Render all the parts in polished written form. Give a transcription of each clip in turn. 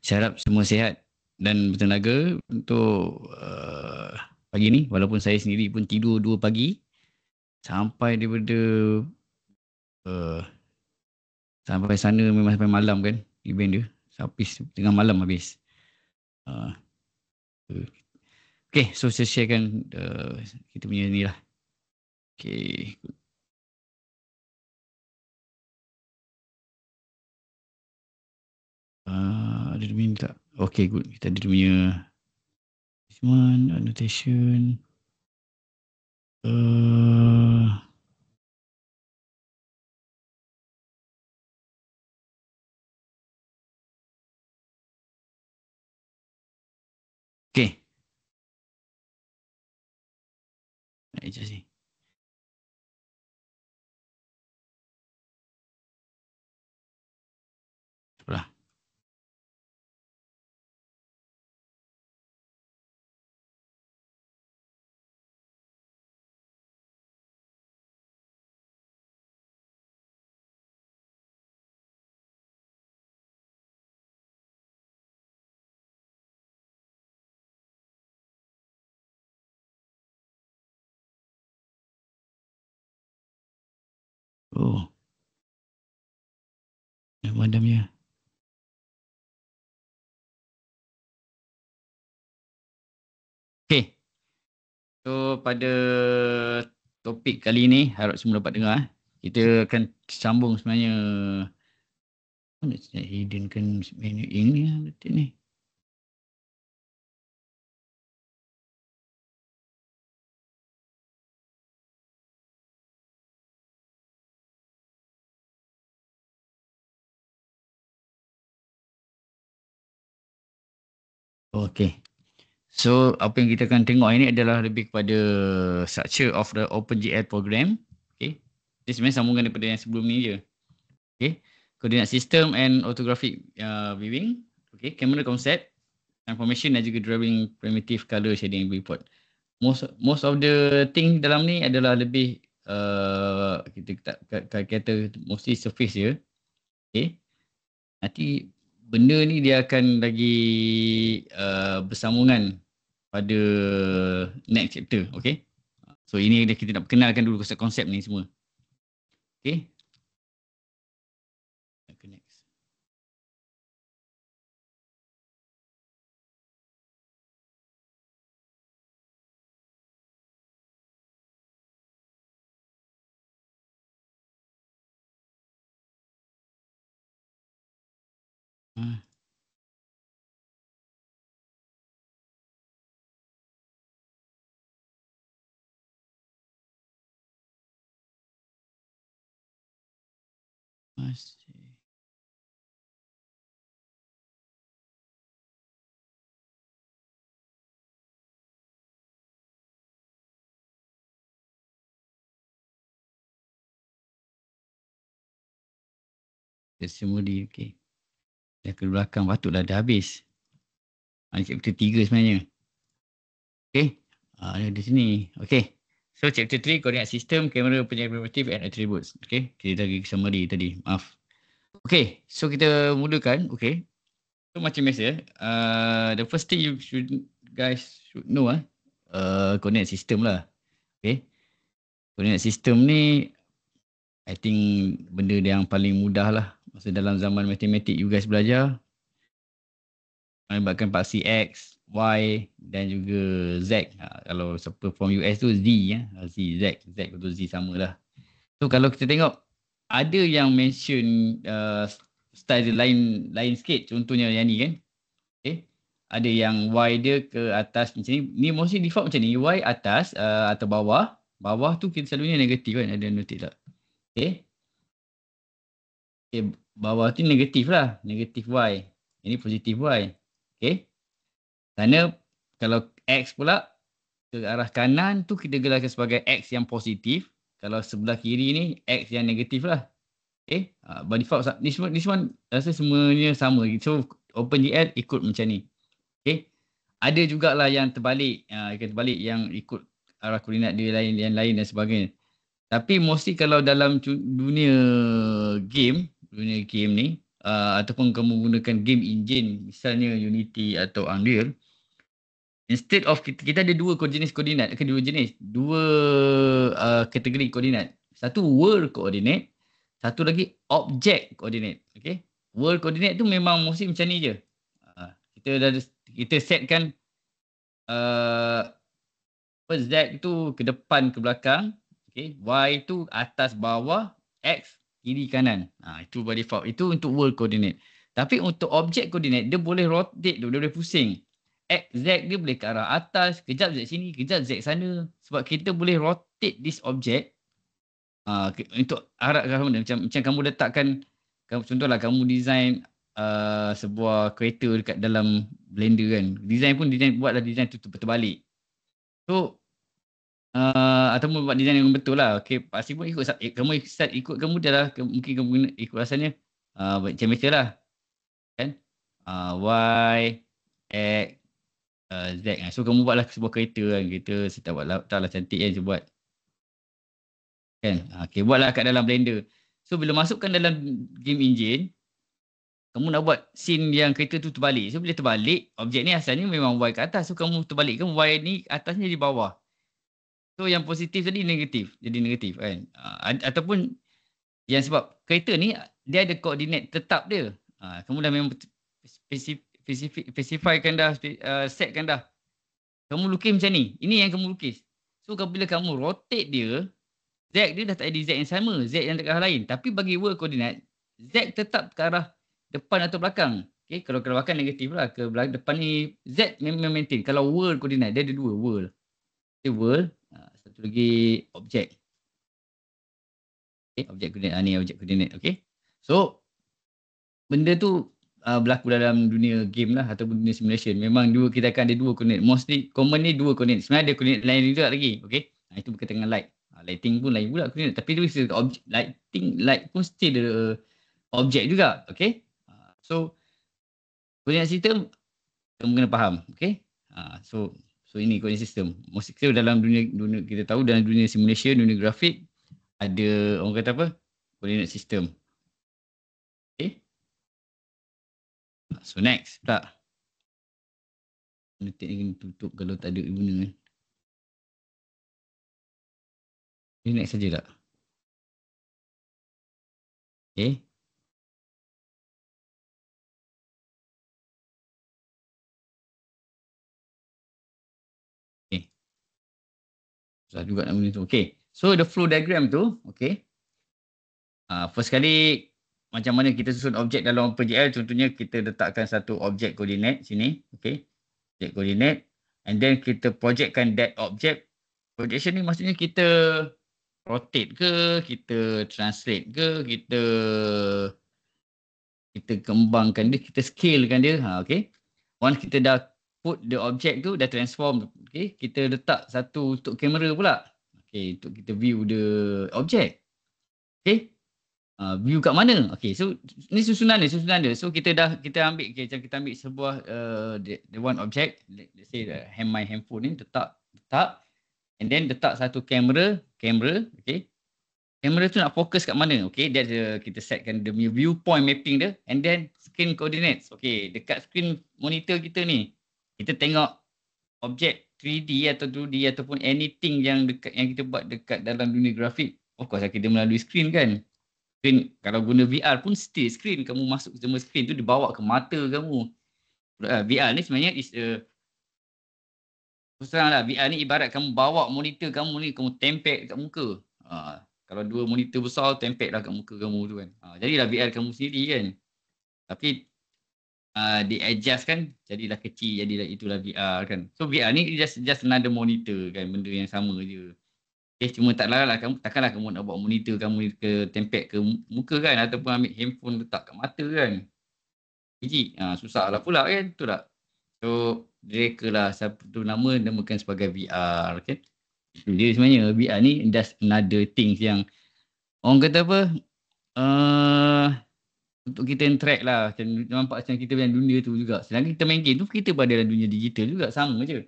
Saya harap semua sihat dan bertenaga untuk pagi ni. Walaupun saya sendiri pun tidur 2 pagi sampai daripada uh, sampai sana memang sampai malam kan event dia. Habis tengah malam habis. Uh, okay, so saya sharekan kita punya ni lah. Okay. Ada dia minta. Okay, good. Kita ada dia punya this one, annotation. Okay. Sekejap ni. Sebelah. Oh. Madamnya. Okay. So pada topik kali ni harap semua dapat dengar. Kita akan sambung sebenarnya. Mana nak hidden kan menu ini betul ni. Okay. So apa yang kita akan tengok ini adalah lebih kepada structure of the OpenGL program. Okay. Ini sebenarnya sambungan daripada yang sebelum ni je. Okay. Coordinate system and orthographic viewing. Okay. Camera concept, information dan juga drawing primitive color shading report. Most of the thing dalam ni adalah lebih kita kata mostly surface je. Okay. Nanti benda ni dia akan lagi bersambungan pada next chapter. Okay. So ini kita nak kenalkan dulu konsep-konsep ni semua. Okay. Next. Masih. Semudi, okey. Dah ke belakang patutlah dah habis. Chapter 3 sebenarnya. Okey. Ada di sini. Okey. So chapter 3 coordinate system, camera, penjaga primitive and attributes. Okey. Kita lagi summary tadi. Maaf. Okey. So kita mulakan. Okey. So macam biasa, the first thing you guys should know coordinate system lah. Okay. Coordinate system ni I think benda yang paling mudah lah. Masa dalam zaman matematik you guys belajar. Melibatkan paksi X, Y dan juga Z. Kalau siapa from US tu Z ya. Z, Z atau Z samalah. So kalau kita tengok ada yang mention style lain sikit. Contohnya yang ni kan. Okay. Ada yang Y dia ke atas macam ni. Ni mostly default macam ni. Y atas atau bawah. Bawah tu kita selalunya negatif kan. Ada notik tak? Okay. Okay. Bawah tu negatif lah. Negatif Y. Ini positif Y. Okay. Kerana kalau X pula ke arah kanan tu kita gelarkan sebagai X yang positif. Kalau sebelah kiri ni X yang negatif lah. Okay. By default this one rasa semuanya sama. So OpenGL ikut macam ni. Okay. Ada jugalah yang terbalik. Yang ikut arah koordinat dia yang lain dan sebagainya. Tapi mostly kalau dalam dunia game ni, ataupun kamu gunakan game engine, misalnya Unity atau Unreal, instead of kita ada dua jenis koordinat, dua kategori koordinat. Satu world coordinate, satu lagi object coordinate. Okay? World coordinate tu memang mesti macam ni je. Kita setkan Z tu ke depan ke belakang, okay? Y tu atas bawah, X kiri kanan. Itu by default. Itu untuk world coordinate. Tapi untuk object coordinate, dia boleh rotate tu, dia boleh pusing. X, Z dia boleh ke arah atas, kejap Z sini, kejap Z sana. Sebab kita boleh rotate this object untuk arah macam kamu letakkan, contohlah kamu design sebuah kereta dekat dalam Blender kan. Buatlah design tu terbalik. So ataupun buat design yang betul lah. Okay, pasti pun kamu start ikut kamu dah lah. Mungkin kamu guna ikut rasanya macam biasa lah. Kan? Y, X, Z. So kamu buatlah sebuah kereta kan. Kereta saya tak buat cantik kan saya buat. Kan? Okay, buatlah kat dalam Blender. So bila masukkan dalam game engine, kamu nak buat scene yang kereta tu terbalik. So bila terbalik, objek ni asalnya memang Y ke atas. So kamu terbalikkan Y ni atasnya di bawah. So yang positif tadi negatif. Jadi negatif kan. Ataupun yang sebab kereta ni dia ada koordinat tetap dia. Kamu dah memang specifykan dah, setkan dah. Kamu lukis macam ni. Ini yang kamu lukis. So bila kamu rotate dia, Z dia dah tak ada Z yang sama. Z yang dekat arah lain. Tapi bagi world koordinat, Z tetap ke arah depan atau belakang. Okay? Kalau ke belakang negatif lah. Ke belakang, depan ni Z memang maintain. Kalau world koordinat, dia ada dua world. Okay, world. Satu lagi objek. Okay, objek koordinat. Ni objek koordinat. Okay. So, benda tu berlaku dalam dunia game lah ataupun dunia simulation. Memang kita akan ada dua koordinat. Mostly, common ni dua koordinat. Sebenarnya ada koordinat lain juga lagi. Okay. Itu berkaitan dengan light. Lighting pun lain pula koordinat. Tapi dia still objek. Light pun still ada objek juga. Okay. So, koordinat sistem, kamu kena faham. Okay. So ini koordinat sistem. Mostly dalam dunia kita tahu dalam dunia simulation, dunia grafik ada orang kata apa? Koordinat sistem. Okay. So next pula. Nanti ingin tutup kalau tak ada guna. Ini next saja tak? Okay. Susah juga nak guna tu. Okay. So the flow diagram tu, okay. First kali macam mana kita susun objek dalam OpenGL, contohnya kita letakkan satu objek koordinat sini, okay. Objek koordinat, and then kita projectkan that object. Projection ni maksudnya kita rotate ke, kita translate ke, kita kembangkan dia, kita scalekan dia, okay. Once kita dah put the object tu, dah transform, okay, kita letak satu untuk kamera pula, okay, untuk kita view the object, okay. View kat mana? Okay, so ni susunan dia. So kita ambil, okay, macam kita ambil sebuah the one object, let's say my handphone ni letak, and then letak satu kamera, okay. Kamera tu nak fokus kat mana? Okay, kita setkan the viewpoint mapping dia, and then screen coordinates. Okay, dekat screen monitor kita ni, kita tengok objek 3D atau 2D ataupun anything yang kita buat dekat dalam dunia grafik. Of course kita melalui screen kan. Screen, kalau guna VR pun still screen, kamu masuk semua screen tu dibawa ke mata kamu. VR ni sebenarnya teruslah VR ni ibarat kamu bawa monitor kamu ni, kamu tempel kat muka. Kalau dua monitor besar, tempel lah kat muka kamu tu kan. Jadilah VR kamu sendiri kan. Tapi di adjust kan, jadilah kecil, jadilah itulah VR kan. So VR ni just another monitor kan, benda yang sama je. Okay, cuma takkanlah kamu nak bawa monitor kamu ke tempel ke muka kan, ataupun ambil handphone letak kat mata kan. Biji, susah lah pula kan, betul tak? So, mereka lah satu nama namakan sebagai VR, okay? Dia sebenarnya VR ni just another things yang orang kata apa, untuk kita interact lah, macam nampak macam kita dalam dunia tu juga. Sedangkan kita main game tu, kita berada dalam dunia digital juga, sama je.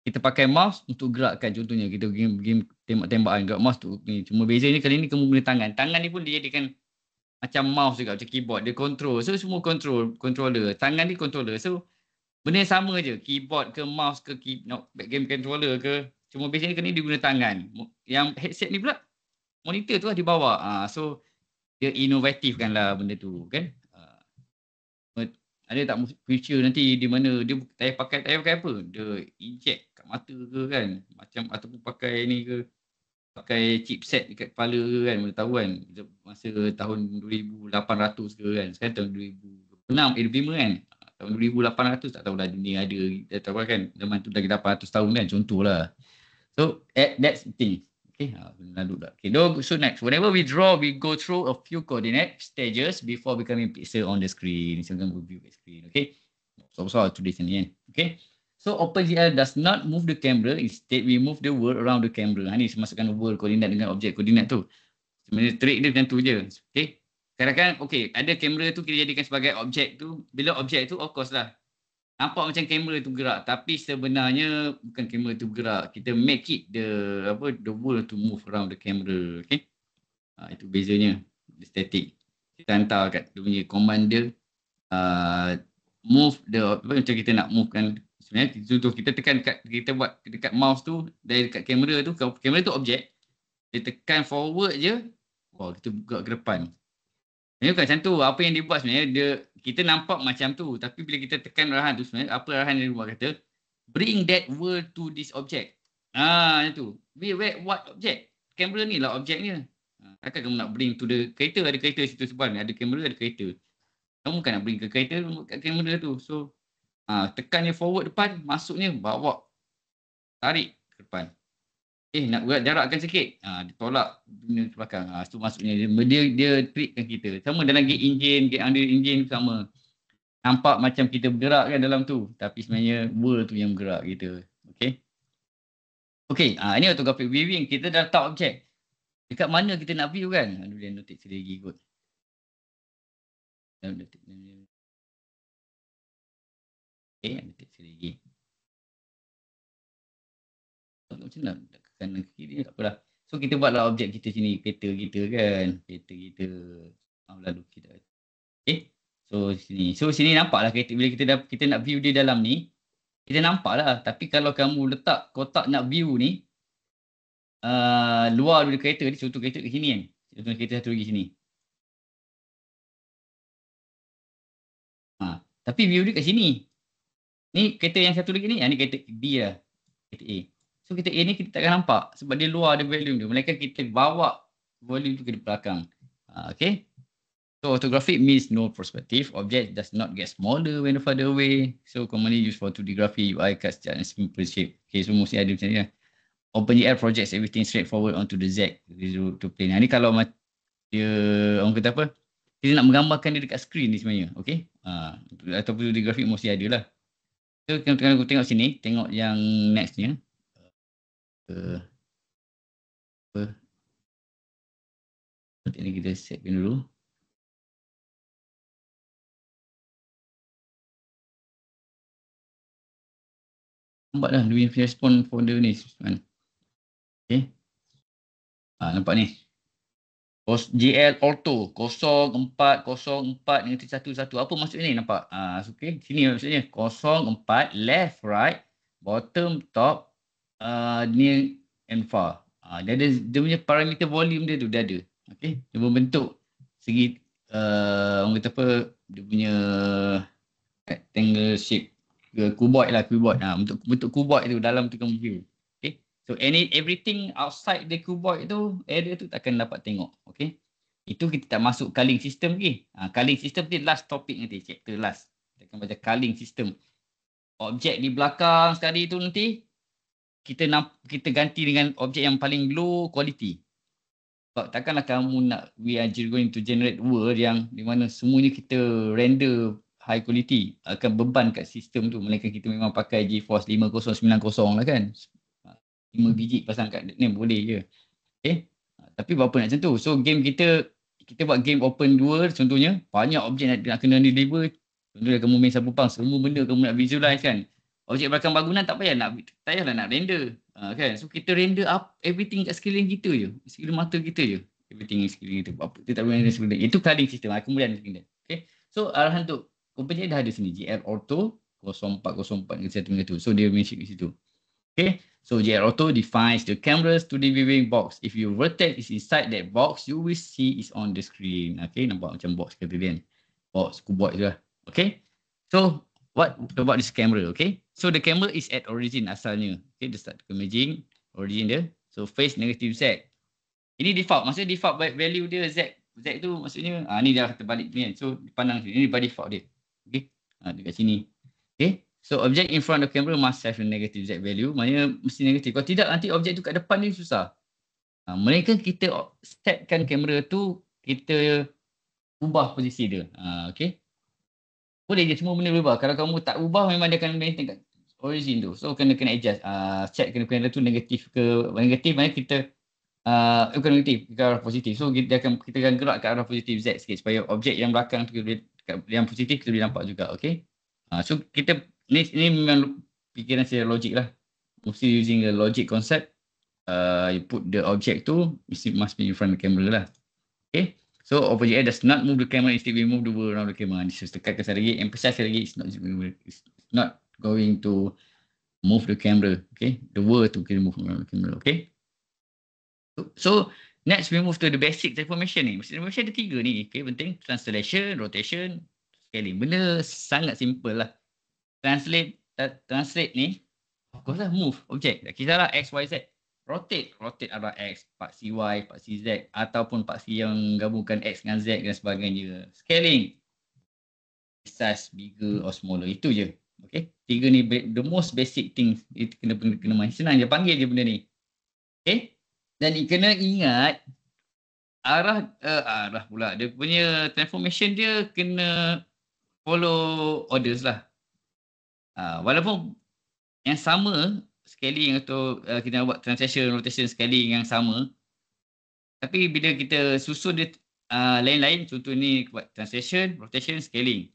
Kita pakai mouse untuk gerakkan, contohnya kita game tembak-tembakan gerak mouse tu ni. Cuma beza ni kali ni kamu guna tangan. Tangan ni pun dijadikan macam mouse juga, macam keyboard, dia control. So semua controller, tangan ni controller. So benda yang sama je, keyboard ke mouse ke back game controller ke, cuma biasanya kena dia guna tangan. Yang headset ni pula monitor tu lah di bawah. So dia inovatif kan lah benda tu kan. Ada tak future nanti di mana dia pakai apa? Dia inject kat mata ke kan? Macam ataupun pakai ni ke, pakai chipset dekat kepala ke kan, mana tahu kan. Masa tahun 2800 ke kan. Sekarang tahun 2026, 25 kan. Tahun 2800 tak tahu dah dunia ada. Tak tahu kan. Zaman tu lagi 800 tahun kan, contohlah. So that's the thing. Okay, lalu dah. Okay, so next, whenever we draw, we go through a few coordinate stages before becoming pixel on the screen. Misalkan view the screen, okay. So tulis ni kan. Okay. So OpenGL does not move the camera, instead we move the world around the camera. Ni masukkan world coordinate dengan objek coordinate tu. Sebenarnya trik dia macam tu je. Okay. Kadang-kadang, okay, ada kamera tu kita jadikan sebagai objek tu. Bila objek tu, of course lah, nampak macam kamera tu gerak, tapi sebenarnya bukan kamera tu bergerak. Kita make it the world to move around the camera. Okay. Itu bezanya. The static. Kita hantar kat dia punya command dia. Move the, macam kita nak move kan. Sebenarnya contoh kita tekan kita buat dekat mouse tu, dari dekat kamera tu, kamera tu objek. Dia tekan forward je. Kita buka ke depan. Ini bukan macam tu. Apa yang dia buat sebenarnya, kita nampak macam tu. Tapi bila kita tekan arahan tu sebenarnya, apa arahan yang dia buat kata, bring that world to this object. Macam tu. What object? Kamera ni lah objeknya. Takkan kamu nak bring to the kereta, ada kereta situ sebelah ni, ada kamera, ada kereta. Kamu kan nak bring ke kereta, kat kamera tu. So, tekan dia forward depan, masuknya bawa, tarik ke depan. Nak jarakkan sikit. Ditolak benda ke belakang. Itu maksudnya dia trikkan kita. Sama dalam gate engine, gate under engine sama. Nampak macam kita bergerak kan dalam tu. Tapi sebenarnya world tu yang bergerak kita. Okay. Okay, ini orthographic viewing. Kita dah letak objek. Dekat mana kita nak view kan? Aduh, dia notik sekali lagi kot. Okay, notik sekali lagi. Macam mana? Kanan kiri tak apalah. So kita buatlah objek kita sini, kereta kita kan. Kereta kita. Lalu kita. Okay. So sini nampaklah kereta. Bila kita nak view dia dalam ni, kita nampaklah. Tapi kalau kamu letak kotak nak view ni, luar dari kereta ni, contoh kereta kat sini kan. Contoh kereta satu lagi sini. Tapi view dia kat sini. Ni kereta yang satu lagi ni, ni kereta B lah. Kereta A. So kereta A ni kita takkan nampak sebab dia luar ada volume dia. Melainkan kita bawa volume tu ke belakang. Okay. So orthographic means no perspective. Object does not get smaller when further away. So commonly used for 2D graphic, UI cuts and simple shape. Okay, so mesti ada macam ni lah. OpenGL projects everything straightforward onto the Z to plane. Ni kalau dia, orang kata apa, kita nak menggambarkan dia dekat screen ni sebenarnya. Okay. Ataupun 2D graphic mesti ada lah. So kita tengok sini, tengok yang next ni. Nanti kita setkan dulu. Nampak dah dia punya respon folder ni. Okay. Nampak ni. GL Auto 0404 dengan 11. Apa maksudnya ni? Nampak? Okay. Sini maksudnya 04 left right bottom top near and far. Dia punya parameter volume dia tu dia ada. Okay. Dia membentuk segi orang kata apa, dia punya rectangle shape, cuboid lah, cuboid. Bentuk cuboid tu dalam tu kamu view. Okay. So everything outside the cuboid tu, area tu takkan dapat tengok. Okay. Itu kita tak masuk culling system lagi. Culling system ni last topic nanti, chapter last. Kita akan baca culling system. Objek di belakang sekali tu nanti kita ganti dengan objek yang paling low quality. Sebab takkanlah kamu nak, we are going to generate world yang di mana semuanya kita render high quality, akan beban kat sistem tu. Melainkan kita memang pakai GeForce 5090 lah kan. 5 biji pasang kat ni boleh je. Okay. Tapi berapa nak macam tu. So game kita buat game open world contohnya, banyak objek nak kena deliver. Contohnya kamu main Cyberpunk, semua benda kamu nak visualize kan. Objek belakang bangunan tak payahlah nak render. Kan. So kita render up everything kat sekeliling kita je. Sekeliling mata kita je. everything is sekeliling kita. Apa tu tak boleh ada sekeliling. Itu cladding system. Kemudian sekeliling. Okay. So arahan untuk OpenGL dah ada sini. GL Auto 0404 ke 1 So dia mention di situ. Okay. So GL Auto defines the camera's 2D viewing box. If you rotate is inside that box, you will see is on the screen. Okay. Nampak macam box kata kan. Box, aku buat je lah. Okay. So what about this camera? Okay. So the camera is at origin asalnya. Okay. Dia start imaging origin dia. So face negative Z. Ini default. Maksudnya default value dia Z. Z tu maksudnya ni dah terbalik ni kan. So pandang sini. Ini by default dia. Okay. Dekat sini. Okay. So object in front of the camera must have a negative Z value. Maknanya mesti negatif. Kalau tidak nanti objek tu kat depan ni susah. Mereka kita setkan kamera tu kita ubah posisi dia. Okay. Boleh je semua benda berubah. Kalau kamu tak ubah memang dia akan maintain kat origin tu. So kena adjust. Check kena tu negatif ke negatif. Maknanya kita bukan negatif, ke arah positif. So kita akan gerak ke arah positif Z sikit supaya objek yang belakang tu yang positif kita boleh nampak juga. Okay. So kita ni memang fikiran secara logik lah. Mesti using the logic concept. You put the object tu must be in front of the camera lah. Okay. So OpenGL does not move the camera, instead we move the world around the camera. This is tekankan sekali lagi, emphasize sekali lagi, it's not going to move the camera. Okay. The world to move around the camera. Okay. So next we move to the basic transformation ni. Transformation ada 3 ni. Okay, penting. Translation, rotation, scaling. Benda sangat simple lah. Translate ni, of course lah move objek. Tak kisahlah X, Y, Z. Rotate arah X, paksi Y, paksi Z. Ataupun paksi yang gabungkan X dengan Z dan sebagainya. Scaling. Size bigger or smaller. Itu je. Okay. 3 ni the most basic things. Itu kena main. Senang je panggil je benda ni. Okay. Dan kena ingat arah pula. Dia punya transformation dia kena follow orders lah. Walaupun yang sama scaling atau kita nak buat translation, rotation, scaling yang sama, tapi bila kita susun dia lain-lain, contoh ni buat translation, rotation, scaling.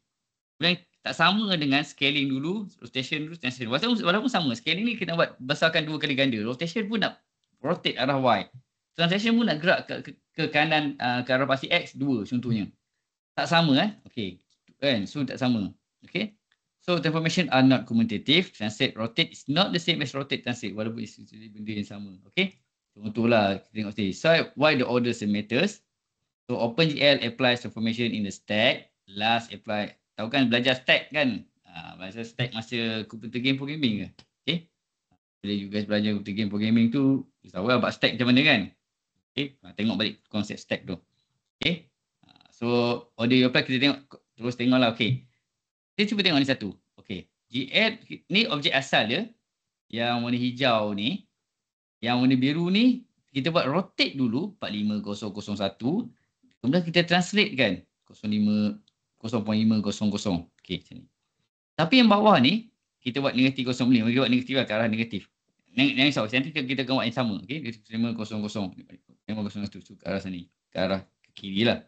Kemudian tak sama dengan scaling dulu, rotation dulu, translation. Walaupun sama, scaling ni kita buat besarkan 2 kali ganda. Rotation pun nak rotate arah Y. Translation pun nak gerak ke kanan ke arah pasti X 2 contohnya. Tak sama Okey. Kan? So tak sama. Okey. So transformation are not commutative. Translate, rotate is not the same as rotate, translate. Walaupun it's benda yang sama. Okey. Contohlah kita tengok sini. So why the orders matters? So OpenGL applies transformation in the stack. Last apply. Tahu kan belajar stack kan? Belajar stack masa computer game programming ke? Okey. Bila you guys belajar computer game programming tu, tahu lah about stack macam mana kan? Okey. Tengok balik konsep stack tu. Okey. So order you apply, kita terus tengoklah. Okey. Kita cuba tengok ni satu. Okey. GL ni objek asal dia. Yang warna hijau ni. Yang warna biru ni kita buat rotate dulu 45001. Kemudian kita translate kan 0.500. Okey macam ni. Tapi yang bawah ni kita buat negatif 0.5. Kita buat negatif lah ke arah negatif. Jangan risau. Nanti kita akan buat yang sama. Okey. 500. 501 ke arah sini. Ke arah ke kiri lah.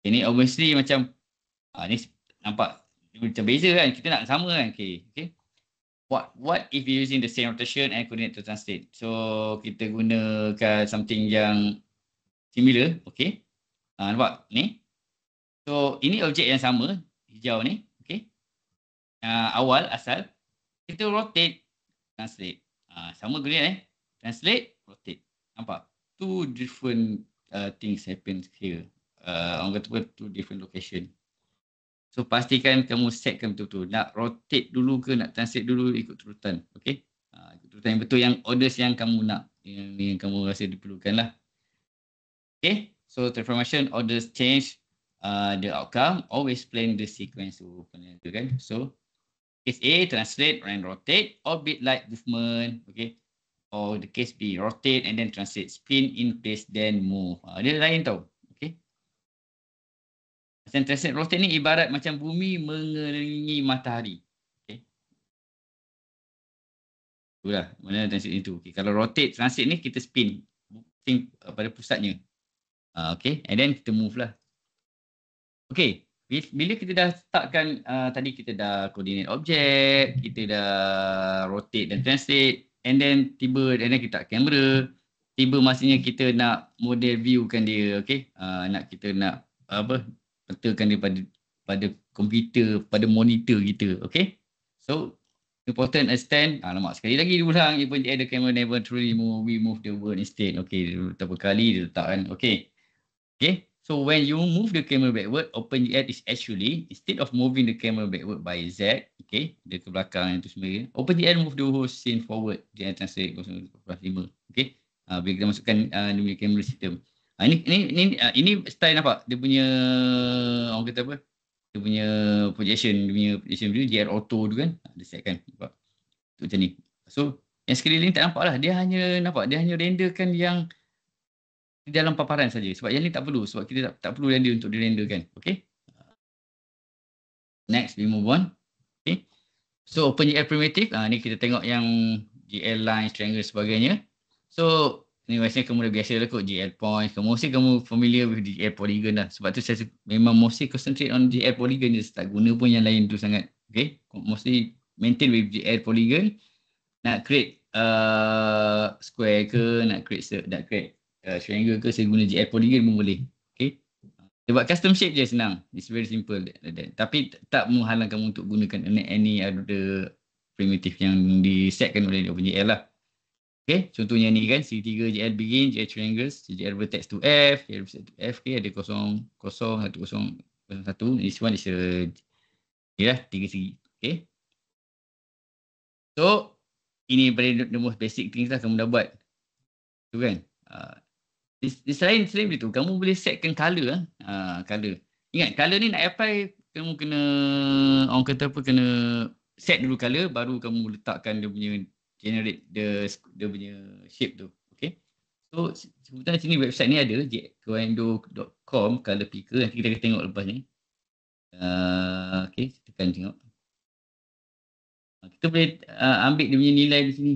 Ini obviously macam ni nampak macam beza kan, kita nak sama kan. Okay. What if you using the same rotation and coordinate to translate? So kita gunakan something yang similar. Okay. Nampak ni. So ini objek yang sama, hijau ni. Okay. Awal asal kita rotate, translate. Sama guna translate, rotate. Nampak? 2 different things happen here. Orang kata 2 different location. So pastikan kamu setkan betul-betul. Nak rotate dulu ke nak translate dulu, ikut turutan. Okay. Ikut turutan yang betul, yang orders yang kamu nak. Yang kamu rasa diperlukan lah. Okay. So transformation orders change the outcome. Always plan the sequence. Kan? So case A, translate and rotate. Orbit like movement. Okay. Or the case B, rotate and then translate. Spin in place then move. Dia lain tau. Translate rotate ni ibarat macam bumi mengelilingi matahari. Okay. Itulah mana translate itu. Okay. Kalau rotate, translate ni kita spin pada pusatnya. Okay. And then kita move lah. Okay. Bila kita dah startkan, tadi kita dah coordinate object, kita dah rotate dan translate, and then kita kamera. tiba masanya kita nak model viewkan dia, okay? Kita nak petakan dia pada komputer, pada monitor kita, okay? So, important understand, alamak sekali lagi diulang, even the camera never truly move, we move the word instead, okay? Berapa kali dia letakkan, okay? Okay, so when you move the camera backward, OpenGL is actually, instead of moving the camera backward by Z, okay, dia ke belakang itu sebenarnya, OpenGL move the whole scene forward, dia translate 0.5, okay. Bila kita masukkan dia punya camera system. Ini style nampak, dia punya, orang kata apa, dia punya projection, GR auto tu kan, dia set kan, nampak. Tu macam ni. So, yang sekeliling tak nampak lah, dia hanya renderkan yang di dalam paparan saja. Sebab yang ni tak perlu. Sebab kita tak perlu render untuk direnderkan. Okay. Next, we move on. Okay. So, OpenGL primitive. Ni kita tengok yang GL line, triangle sebagainya. So, ni biasanya kamu dah biasa lah kot GL points. Mostly kamu familiar with GL polygon lah. Sebab tu saya memang mostly concentrate on GL polygon je. Tak guna pun yang lain tu sangat. Okay. Mostly maintain with GL polygon. Nak create square ke, nak create triangle ke, saya guna GL polygon pun boleh. Okay. Dia buat custom shape je senang. It's very simple. Tapi tak menghalang kamu untuk gunakan any other primitive yang disetkan oleh OpenGL lah. Okay. Contohnya ni kan, C3 GL begin, GL triangles, GL vertex to F, GL vertex to F, okay, ada 0, 0, 1, 0, 1. This one is ya, 3 segi. Okay. So, ini paling the most basic things lah kamu dah buat. Tu kan. Selain itu, kamu boleh setkan color. Color. Ingat, color ni nak apply, kamu kena, orang kata apa, kena set dulu color, baru kamu letakkan dia punya, generate dia punya shape tu. Okay. So, sebenarnya sini website ni ada, kwendo.com, color picker, nanti kita akan tengok lepas ni. Okay, kita akan tengok. Kita boleh ambil dia punya nilai di sini.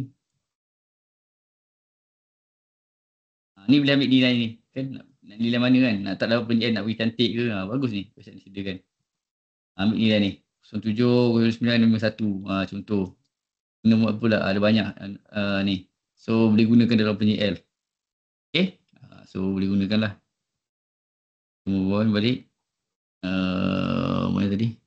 Ni boleh ambil nilai ni. Kan? Nilai mana kan? Nak tak dapat OpenGL nak bagi cantik ke? Bagus ni. Website ni sediakan. Ambil nilai ni. 07.951. Contoh. Nombor pula ada banyak ni. So boleh gunakan dalam OpenGL. Okay. So boleh gunakan lah. Kemudian balik. Mana tadi?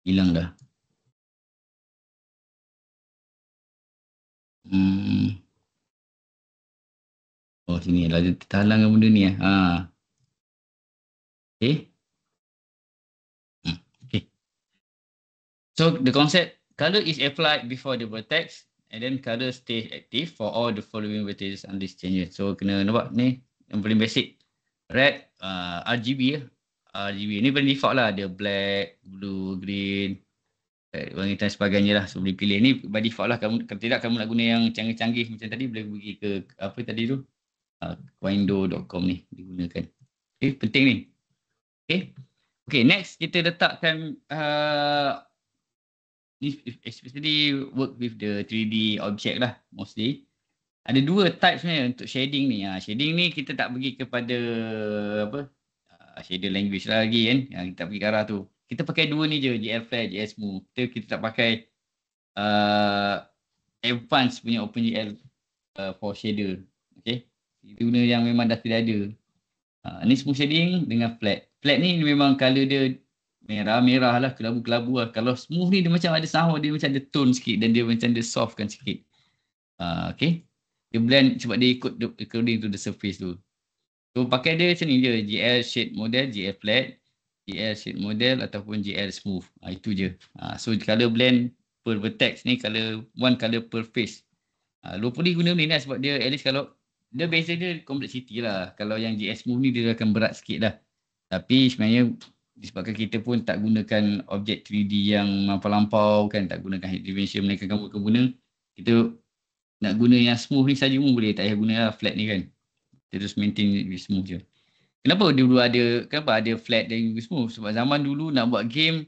Hilang dah. Oh sini lah. Dia terhalang benda ni. Okay. Okay. So the concept, color is applied before the vertex and then color stays active for all the following vertices and these changes. So kena nampak ni yang paling basic. Red, RGB ya. RGB ni paling default lah. Dia black, blue, green, warna hitam sebagainya lah. So boleh pilih ni by default lah. Kalau tidak kamu nak guna yang canggih-canggih macam tadi, boleh pergi ke apa tadi tu, kwendo.com ni digunakan. Okay, penting ni. Okay, next kita letakkan especially work with the 3D object lah mostly. Ada dua type sebenarnya untuk shading ni. Shading ni kita tak pergi kepada apa, shader language lah lagi kan. Kita tak pergi ke arah tu. Kita pakai dua ni je, GL Flat, GL Smooth. Kita tak pakai advanced punya OpenGL for shader. Okay. Kita guna yang memang dah tidak ada. Ni smooth shading dengan flat. Flat ni memang color dia merah-merah lah, kelabu-kelabu lah. Kalau smooth ni dia macam ada sahur, dia macam ada tone sikit dan dia macam ada soft kan sikit. Okay. Dia blend sebab dia ikut according to the surface tu. So pakai dia macam ni je. GL shade model, GL flat, GL shade model ataupun GL smooth. Itu je. So color blend per vertex ni, one color per face. Locally guna ni lah sebab dia at least kalau dia beza dia complexity lah. Kalau yang GL smooth ni dia akan berat sikit lah. Tapi sebenarnya disebabkan kita pun tak gunakan objek 3D yang lampau-lampau kan, tak gunakan head dimension, melainkan kamu guna, kita nak guna yang smooth ni saja pun boleh, tak payah guna lah flat ni kan. Kita terus maintain smooth je. Kenapa ada flat dan smooth? Sebab zaman dulu nak buat game,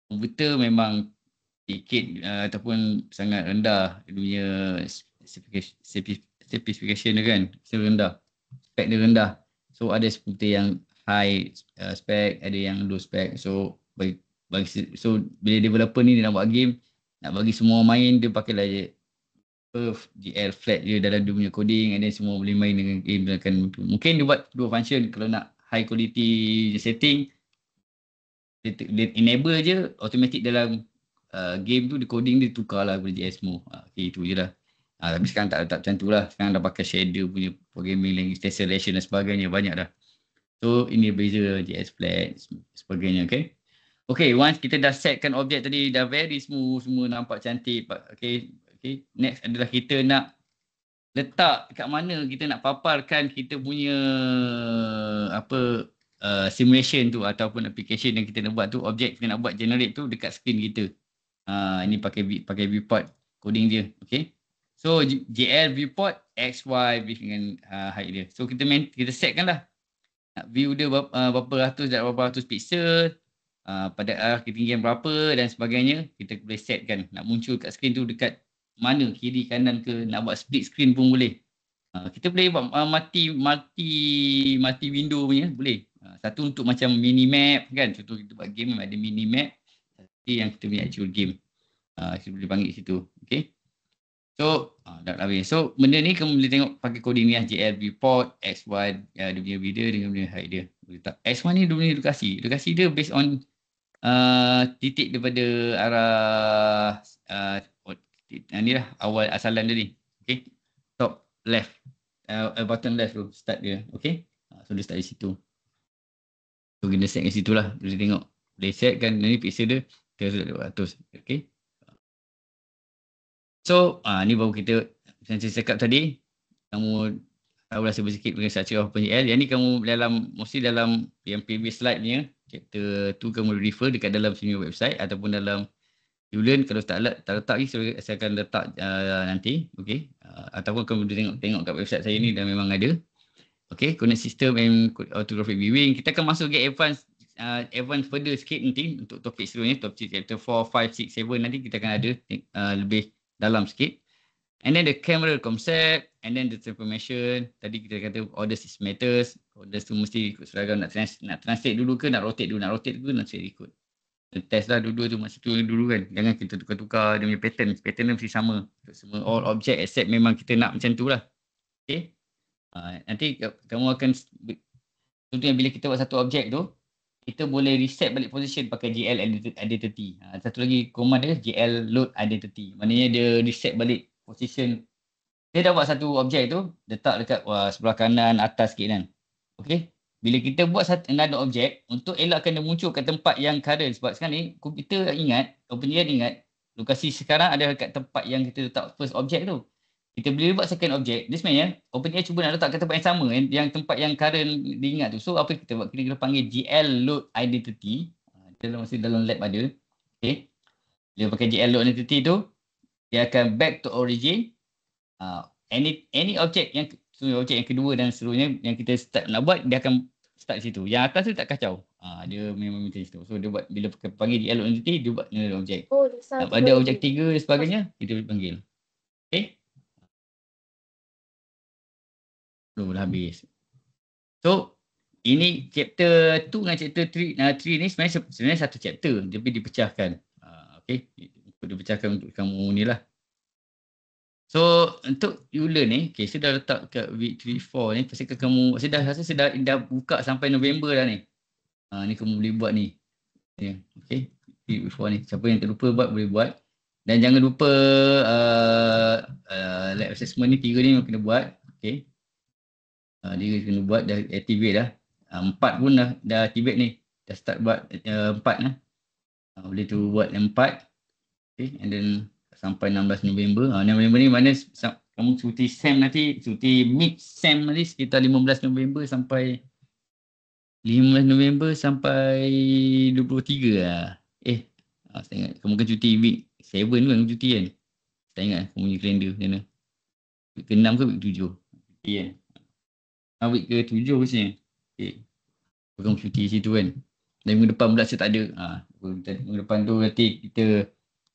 komputer memang sikit ataupun sangat rendah dia punya specification dia kan, rendah. Spek dia rendah. So ada seperti yang high spec, ada yang low spec. So so bila developer ni dia nak buat game, nak bagi semua main, dia pakailah je GL flat je dalam dia punya coding, and then semua boleh main dengan game. Mungkin dia buat dua function. Kalau nak high quality setting, dia enable je automatic dalam game tu, dia coding dia tukar lah kepada JS semua. Okay, itu je lah. Tapi sekarang tak letak macam tu lah. Sekarang dah pakai shader punya programming language, tessellation dan sebagainya, banyak dah. So ini beza JS flat sebagainya. Okay. Okay, once kita dah setkan objek tadi, dah very smooth, semua nampak cantik. Okay, next adalah kita nak letak kat mana kita nak paparkan kita punya simulation tu ataupun application yang kita nak buat tu, objek kita nak buat generate tu dekat screen kita. Ini pakai viewport coding dia. Okay. So JL viewport XY dengan height dia. So kita setkan lah. Nak view dia berapa ratus dan berapa ratus pixel, pada arah ketinggian berapa dan sebagainya. Kita boleh setkan nak muncul kat screen tu dekat mana, kiri kanan ke, nak buat split screen pun boleh. Kita boleh buat multi window punya, boleh. Satu untuk macam mini map kan, contoh kita buat game ada mini map, yang kita punya actual game. Kita boleh panggil situ. Okay. So, dah habis. So, benda ni kamu boleh tengok pakai coding ni lah. JL viewport, XY, dia punya video dengan punya height dia. X1 ni dia punya lokasi. Lokasi dia based on titik daripada arah ni lah, awal asalan dia ni. Okay. Top left. Bottom left tu start dia. Okay. So, dia start di situ. So, kena set kat situ lah. Boleh tengok. Boleh set kan. Ni pixel dia 300. Okay. So, ni baru kita macam saya cakap tadi, kamu tahu rasa sikit dengan structure of OpenGL. Yang ni kamu mesti dalam yang previous slide punya, chapter tu kamu refer dekat dalam sini website ataupun dalam Julian. Kalau tak letak lagi, saya akan letak nanti. Okay. Ataupun kamu boleh tengok kat website saya ni, dah memang ada. Okay, connect system and orthographic viewing. Kita akan masuk ke advance further sikit nanti untuk topik seterusnya, topik chapter 4, 5, 6, 7 nanti kita akan ada lebih dalam sikit. And then the camera concept, and then the transformation. Tadi kita kata orders is matters. Orders tu mesti ikut seragam. Nak translate dulu ke, nak rotate dulu. Nak rotate dulu, nak ikut. Test lah dua-dua tu masa tu dulu kan. Jangan kita tukar-tukar dia punya pattern. Pattern dia mesti sama. Untuk semua all object except memang kita nak macam tu lah. Okay. Nanti kamu akan, contohnya bila kita buat satu objek tu, kita boleh reset balik position pakai GL identity. Satu lagi command dia GL load identity. Maknanya dia reset balik position. Dia dah buat satu objek tu, letak dekat sebelah kanan atas sikit kan. Okay. Bila kita buat another objek, untuk elakkan dia muncul kat tempat yang current. Sebab sekarang ni, komputer ingat, OpenGL ingat, lokasi sekarang ada dekat tempat yang kita letak first objek tu. Kita boleh buat second objek. Dia sebenarnya, OpenGL cuba nak letak kat tempat yang sama, yang tempat yang current diingat tu. So, apa kita buat? Kita kena panggil GL load identity. Dalam lab ada. Okay. Dia pakai GL load identity tu, dia akan back to origin. Any objek yang kedua dan seterusnya yang kita start nak buat, dia akan start situ. Yang atas tu tak kacau. Dia memang macam situ. So dia buat, bila panggil GL load identity, dia buat objek. Ada objek 3 dan sebagainya, kita boleh panggil. Okay. Dah habis. So, ini chapter 2 dengan chapter 3 ni sebenarnya satu chapter. Tapi dipecahkan. Okay. Dipecahkan untuk kamu ni lah. So, untuk you learn ni, okay, saya dah letak kat week 3-4 ni. Pastikan kamu, saya dah buka sampai November dah ni. Ni kamu boleh buat ni. Okay. Week 4 ni. Siapa yang terlupa buat, boleh buat. Dan jangan lupa lab assessment ni 3 ni kena buat. Okay. Dia kena buat, dah activate dah. 4 pun dah activate ni. Dah start buat 4 lah. Boleh tu buat yang 4. Okay. And then sampai 16 November. 16 November ni mana kamu cuti SEM nanti, cuti mid SEM nanti sekitar 15 November sampai 23 lah. Saya ingat. Kamu kan cuti week 7 kan kamu cuti kan? Saya ingat kamu punya kalender macam mana. Week ke-6 ke week 7? Cuti kan? Week ke-7 macamnya. Okay. Kamu cuti situ kan? Dan minggu depan pula saya tak ada. Minggu depan tu nanti kita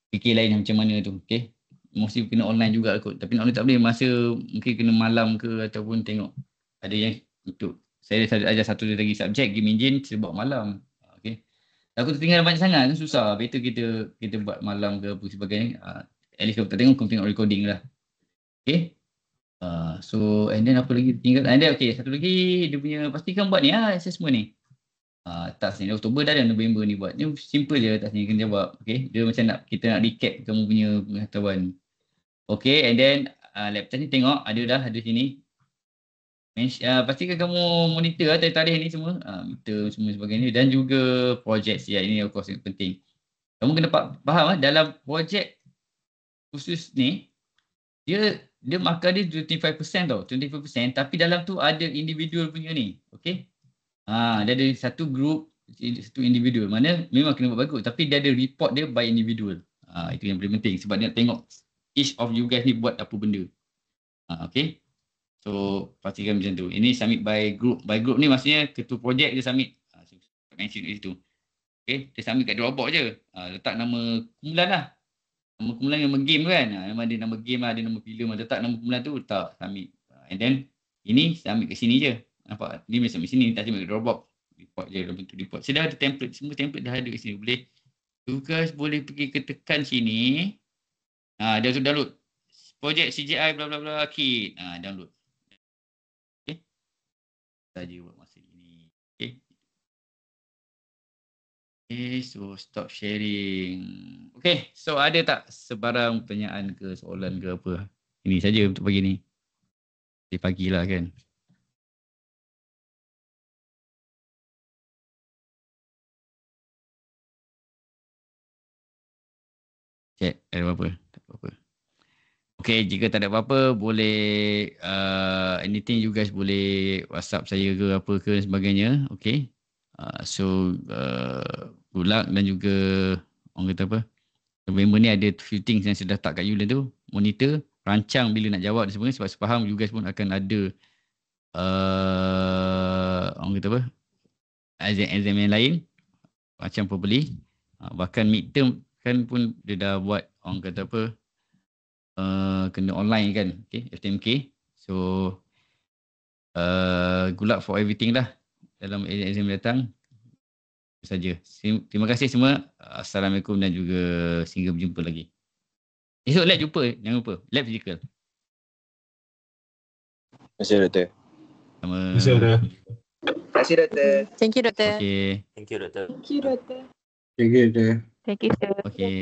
fikir lain macam mana tu. Okay. Mesti kena online juga kot. Tapi online tak boleh. Masa mungkin kena malam ke ataupun tengok. Ada yang untuk saya ajar satu lagi subjek, game engine, saya buat malam. Okay. Aku tertinggal banyak sangat kan susah. Better kita buat malam ke apa sebagainya. At least kalau tak tengok, kau tengok recording lah. Okay. So and then apa lagi tinggal. And then okay, satu lagi dia punya pastikan buat ni assessment ni. Task ni Oktober dah dan November ni buat. Ni simple je task ni kena jawab. Okay. Dia macam kita nak recap kamu punya pengetahuan. Okay, and then lab test ni tengok ada sini. Pastikan kamu monitor tarikh ni semua, meter semua sebagainya dan juga projek ya, ini of course yang penting. Kamu kena faham dalam projek khusus ni dia markah dia 25% tau, 25%, tapi dalam tu ada individual punya ni. Okey. Dia ada satu group, satu individual. Mana memang kena buat bagus tapi dia ada report dia by individual. Itu yang paling penting sebab dia nak tengok each of you guys ni buat apa benda. Okey. So pastikan macam tu. Ini submit by group. By group ni maksudnya ketua projek dia submit. Mention di situ. Okay. Dia submit kat Dropbox je. Letak nama kumpulan lah. Nama kumpulan nama game tu kan. Memang ada nama game lah. Ada nama filem. Letak nama kumpulan tu. Letak submit. And then ini submit kat sini je. Nampak? Ni boleh submit sini. Tak submit kat Dropbox. Report je dalam bentuk report. Saya dah ada template. Semua template dah ada kat sini. Boleh. Tugas boleh pergi ke tekan sini. Dia tu download. Projek CGI bla bla bla kit. Download. Saja buat masa ini. Okay, so stop sharing. Okay, so ada tak sebarang pertanyaan ke soalan ke apa? Ini saja untuk pagi ni. Di pagi lah kan. Check, ada apa-apa? Tak apa-apa. Okay, jika tak ada apa-apa, boleh anything you guys boleh WhatsApp saya ke apa ke sebagainya. Okay. So good luck dan juga orang kata apa? November ni ada few things yang saya dah tak kat you tu. Monitor, rancang bila nak jawab dan sebagainya sebab sepaham you guys pun akan ada orang kata apa? Exam yang lain macam probably. Bahkan midterm kan pun dia dah buat orang kata apa? Kena online kan, okay, FTMK. So good luck for everything lah dalam exam datang. Itu saja. Terima kasih semua. Assalamualaikum dan juga sehingga berjumpa lagi. Esok lab jumpa, jangan lupa. Lab physical. Terima kasih doktor. Sama. Terima kasih doktor. Terima kasih doktor. Thank you, doktor. Okay. Thank you doktor. Thank you, doktor. Thank you doktor. Thank you, sir. Okay.